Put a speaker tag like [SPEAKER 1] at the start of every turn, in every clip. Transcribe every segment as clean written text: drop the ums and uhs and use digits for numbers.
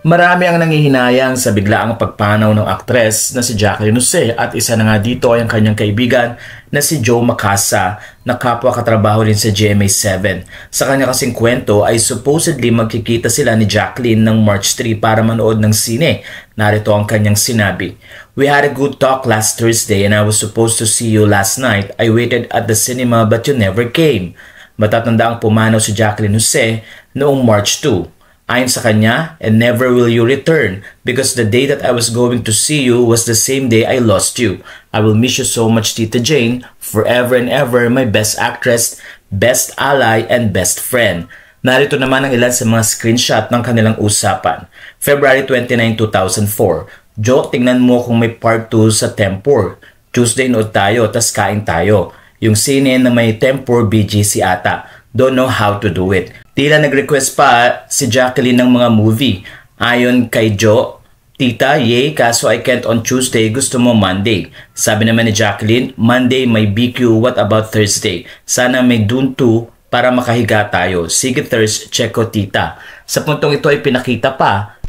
[SPEAKER 1] Marami ang nangihinayang sa biglaang pagpanaw ng aktres na si Jacqueline Jose at isa na nga dito ay ang kanyang kaibigan na si Joe Macasa na kapwa katrabaho rin sa GMA7. Sa kanya kasing kwento ay supposedly magkikita sila ni Jacqueline ng March 3 para manood ng sine. Narito ang kanyang sinabi. "We had a good talk last Thursday and I was supposed to see you last night. I waited at the cinema but you never came." Matatanda ang pumanaw si Jacqueline Jose noong March 2. Ayon sa kanya, "And never will you return because the day that I was going to see you was the same day I lost you. I will miss you so much, Tita Jane, forever and ever, my best actress, best ally, and best friend." Narito naman ang ilan sa mga screenshot ng kanilang usapan. February 29, 2004. "Jo, tingnan mo kung may part 2 sa Tempur. Tuesday nood tayo, tas kain tayo. Yung scene na may Tempur BGC ata. Don't know how to do it." Tila nag-request pa si Jacqueline ng mga movie. Ayon kay Jo, "Tita, yay, kaso I can't on Tuesday, gusto mo Monday." Sabi naman ni Jacqueline, "Monday may BQ, what about Thursday? Sana may Dune 2 para makahiga tayo. Sige Thurs, check ko tita." Sa puntong ito ay pinakita pa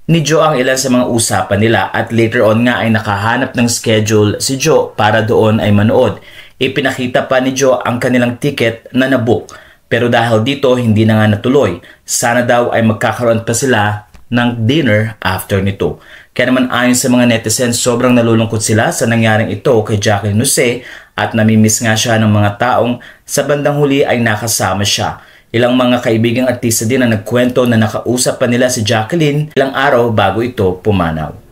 [SPEAKER 1] ni Jo ang ilan sa mga usapan nila at later on nga ay nakahanap ng schedule si Jo para doon ay manood. Ipinakita pa ni Jo ang kanilang ticket na nabook. Pero dahil dito hindi na nga natuloy. Sana daw ay magkakaroon pa sila ng dinner after nito. Kaya naman ayon sa mga netizens, sobrang nalulungkot sila sa nangyaring ito kay Jacqueline Jose at namimiss nga siya ng mga taong sa bandang huli ay nakasama siya. Ilang mga kaibigang artista din ang nagkwento na nakausap pa nila si Jacqueline ilang araw bago ito pumanaw.